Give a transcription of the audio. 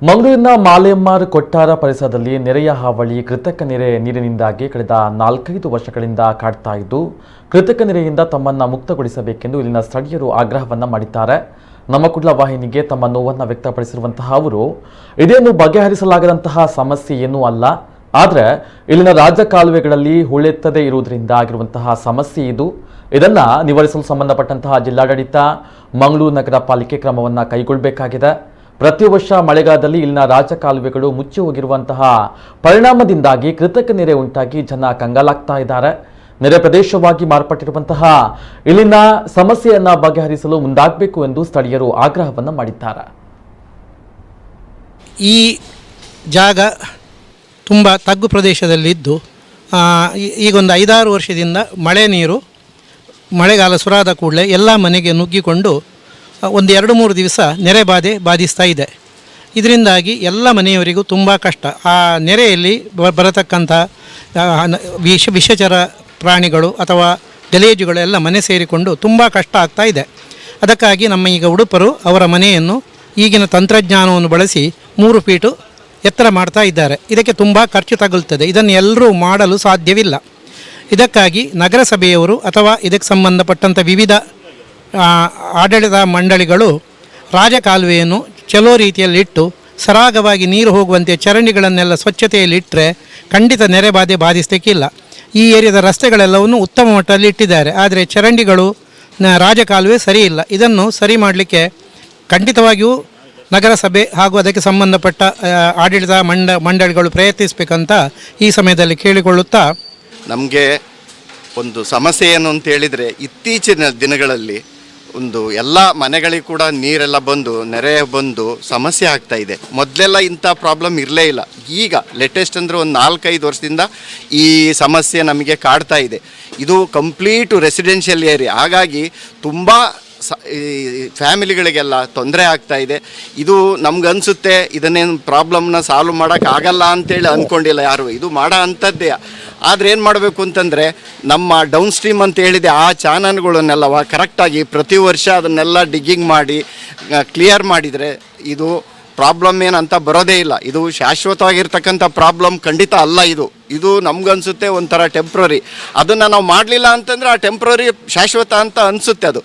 ಮಂಗಳೂರಿನ ಮಾಲೆಯಮ್ಮಾರು ಕೊಟ್ಟಾರ ಪರಿಸರದಲ್ಲಿ ನೆರೆಯ ಹಾವಳಿ ಕೃತಕ ನೀರಿನಿಂದಾಗಿ ಕಳೆದ 4-5 ವರ್ಷಗಳಿಂದ ಕಾಡ್ತಾ ಇದ್ದು ಕೃತಕ ನೆರೆಯಿಂದ ತಮ್ಮನ್ನು ಮುಕ್ತಗೊಳಿಸಬೇಕೆಂದು ಇಲ್ಲಿನ ಸ್ಥಳೀಯರು ಆಗ್ರಹವನ್ನ ಮಾಡಿದ್ದಾರೆ. ನಮ್ಮ ಕುಡ್ಲ ವಾಹಿನಿಗೆ ತಮ್ಮ ನೋವನ್ನು ವ್ಯಕ್ತಪಡಿಸಿರುವಂತಹ ಅವರು ಇದೇನು ಬಗೆಹರಿಸಲಾಗದಂತಹ ಸಮಸ್ಯೆ ಏನೂ ಅಲ್ಲ, ಆದರೆ ಇಲ್ಲಿನ ರಾಜಕಾಲುವೆಗಳಲ್ಲಿ ಹೂಳೆತ್ತದೇ ಇರುವುದರಿಂದ ಆಗಿರುವಂತಹ ಸಮಸ್ಯೆ ಇದು. ಇದನ್ನ ನಿವಾರಿಸಲು ಸಂಬಂಧಪಟ್ಟಂತಹ ಜಿಲ್ಲಾಡಳಿತ ಮಂಗಳೂರು ನಗರ ಪಾಲಿಕೆ ಕ್ರಮವನ್ನು ಕೈಗೊಳ್ಳಬೇಕಾಗಿದೆ. ಪ್ರತಿ ವರ್ಷ ಮಳೆಗಾಲದಲ್ಲಿ ಇಲ್ಲಿನ ರಾಜಕಾಲುವೆಗಳು ಮುಚ್ಚಿ ಹೋಗಿರುವಂತಹ ಪರಿಣಾಮದಿಂದಾಗಿ ಕೃತಕ ನೆರೆ ಉಂಟಾಗಿ ಜನ ಕಂಗಾಲಾಗ್ತಾ ಇದ್ದಾರೆ. ನೆರೆ ಪ್ರದೇಶವಾಗಿ ಮಾರ್ಪಟ್ಟಿರುವಂತಹ ಇಲ್ಲಿನ ಸಮಸ್ಯೆಯನ್ನ ಬಗೆಹರಿಸಲು ಮುಂದಾಗಬೇಕು ಎಂದು ಸ್ಥಳೀಯರು ಆಗ್ರಹವನ್ನು ಮಾಡಿದ್ದಾರೆ. ಈ ಜಾಗ ತುಂಬ ತಗ್ಗು ಪ್ರದೇಶದಲ್ಲಿದ್ದು ಈಗೊಂದು 5-6 ವರ್ಷದಿಂದ ಮಳೆ ನೀರು ಮಳೆಗಾಲ ಶುರುವಾದ ಕೂಡಲೇ ಎಲ್ಲ ಮನೆಗೆ ನುಗ್ಗಿಕೊಂಡು ಒಂದು 2-3 ದಿವಸ ನೆರೆ ಬಾಧಿಸ್ತಾ ಇದೆ. ಇದರಿಂದಾಗಿ ಎಲ್ಲ ಮನೆಯವರಿಗೂ ತುಂಬ ಕಷ್ಟ. ಆ ನೆರೆಯಲ್ಲಿ ಬರತಕ್ಕಂಥ ವಿಷಚರ ಪ್ರಾಣಿಗಳು ಅಥವಾ ಗಲೀಜುಗಳು ಎಲ್ಲ ಮನೆ ಸೇರಿಕೊಂಡು ತುಂಬ ಕಷ್ಟ ಆಗ್ತಾ ಇದೆ. ಅದಕ್ಕಾಗಿ ನಮ್ಮ ಈಗ ಉಡುಪರು ಅವರ ಮನೆಯನ್ನು ಈಗಿನ ತಂತ್ರಜ್ಞಾನವನ್ನು ಬಳಸಿ 3 ಫೀಟು ಎತ್ತರ ಮಾಡ್ತಾ ಇದ್ದಾರೆ. ಇದಕ್ಕೆ ತುಂಬ ಖರ್ಚು ತಗುಲ್ತದೆ. ಇದನ್ನು ಎಲ್ಲರೂ ಮಾಡಲು ಸಾಧ್ಯವಿಲ್ಲ. ಇದಕ್ಕಾಗಿ ನಗರಸಭೆಯವರು ಅಥವಾ ಇದಕ್ಕೆ ಸಂಬಂಧಪಟ್ಟಂಥ ವಿವಿಧ ಆಡಳಿತ ಮಂಡಳಿಗಳು ರಾಜಕಾಲುವೆಯನ್ನು ಚಲೋ ರೀತಿಯಲ್ಲಿಟ್ಟು ಸರಾಗವಾಗಿ ನೀರು ಹೋಗುವಂತೆ ಚರಂಡಿಗಳನ್ನೆಲ್ಲ ಸ್ವಚ್ಛತೆಯಲ್ಲಿಟ್ಟರೆ ಖಂಡಿತ ನೆರೆ ಬಾಧಿಸಲಿಕ್ಕಿಲ್ಲ. ಈ ಏರಿಯಾದ ರಸ್ತೆಗಳೆಲ್ಲವನ್ನು ಉತ್ತಮ ಮಟ್ಟದಲ್ಲಿ ಇಟ್ಟಿದ್ದಾರೆ, ಆದರೆ ಚರಂಡಿಗಳು ರಾಜಕಾಲುವೆ ಸರಿ ಇಲ್ಲ. ಇದನ್ನು ಸರಿ ಮಾಡಲಿಕ್ಕೆ ಖಂಡಿತವಾಗಿಯೂ ನಗರಸಭೆ ಹಾಗೂ ಅದಕ್ಕೆ ಸಂಬಂಧಪಟ್ಟ ಆಡಳಿತ ಮಂಡಳಿಗಳು ಪ್ರಯತ್ನಿಸಬೇಕಂತ ಈ ಸಮಯದಲ್ಲಿ ಕೇಳಿಕೊಳ್ಳುತ್ತಾ, ನಮಗೆ ಒಂದು ಸಮಸ್ಯೆ ಏನು ಅಂತ ಹೇಳಿದರೆ, ಇತ್ತೀಚಿನ ದಿನಗಳಲ್ಲಿ ಒಂದು ಎಲ್ಲ ಮನೆಗಳಿಗೆ ಕೂಡ ನೀರೆಲ್ಲ ಬಂದು ನೆರೆ ಬಂದು ಸಮಸ್ಯೆ ಆಗ್ತಾ ಇದೆ. ಮೊದಲೆಲ್ಲ ಇಂಥ ಪ್ರಾಬ್ಲಮ್ ಇರಲೇ ಇಲ್ಲ. ಈಗ ಲೇಟೆಸ್ಟ್ ಅಂದರೆ ಒಂದು 4-5 ವರ್ಷದಿಂದ ಈ ಸಮಸ್ಯೆ ನಮಗೆ ಕಾಡ್ತಾ ಇದೆ. ಇದು ಕಂಪ್ಲೀಟು ರೆಸಿಡೆನ್ಷಿಯಲ್ ಏರಿಯಾ, ಹಾಗಾಗಿ ತುಂಬ ಈ ಫ್ಯಾಮಿಲಿಗಳಿಗೆಲ್ಲ ತೊಂದರೆ ಆಗ್ತಾ ಇದೆ. ಇದು ನಮ್ಗನ್ಸುತ್ತೆ ಇದನ್ನೇನು ಪ್ರಾಬ್ಲಮ್ನ ಸಾಲ್ವ್ ಮಾಡೋಕ್ಕಾಗಲ್ಲ ಅಂತೇಳಿ ಅಂದ್ಕೊಂಡಿಲ್ಲ ಯಾರು, ಇದು ಮಾಡೋ ಅಂಥದ್ದೇ. ಆದರೆ ಏನು ಮಾಡಬೇಕು ಅಂತಂದರೆ, ನಮ್ಮ ಡೌನ್ ಸ್ಟ್ರೀಮ್ ಅಂತ ಹೇಳಿದೆ ಆ ಚಾನಲ್ಗಳನ್ನೆಲ್ಲವ ಕರೆಕ್ಟಾಗಿ ಪ್ರತಿ ವರ್ಷ ಅದನ್ನೆಲ್ಲ ಡಿಗ್ಗಿಂಗ್ ಮಾಡಿ ಕ್ಲಿಯರ್ ಮಾಡಿದರೆ ಇದು ಪ್ರಾಬ್ಲಮ್ ಏನಂತ ಬರೋದೇ ಇಲ್ಲ. ಇದು ಶಾಶ್ವತವಾಗಿರ್ತಕ್ಕಂಥ ಪ್ರಾಬ್ಲಮ್ ಖಂಡಿತ ಅಲ್ಲ. ಇದು ನಮ್ಗನ್ಸುತ್ತೆ ಒಂಥರ ಟೆಂಪ್ರರಿ. ಅದನ್ನು ನಾವು ಮಾಡಲಿಲ್ಲ ಅಂತಂದರೆ ಆ ಟೆಂಪ್ರರಿ ಶಾಶ್ವತ ಅಂತ ಅನಿಸುತ್ತೆ ಅದು.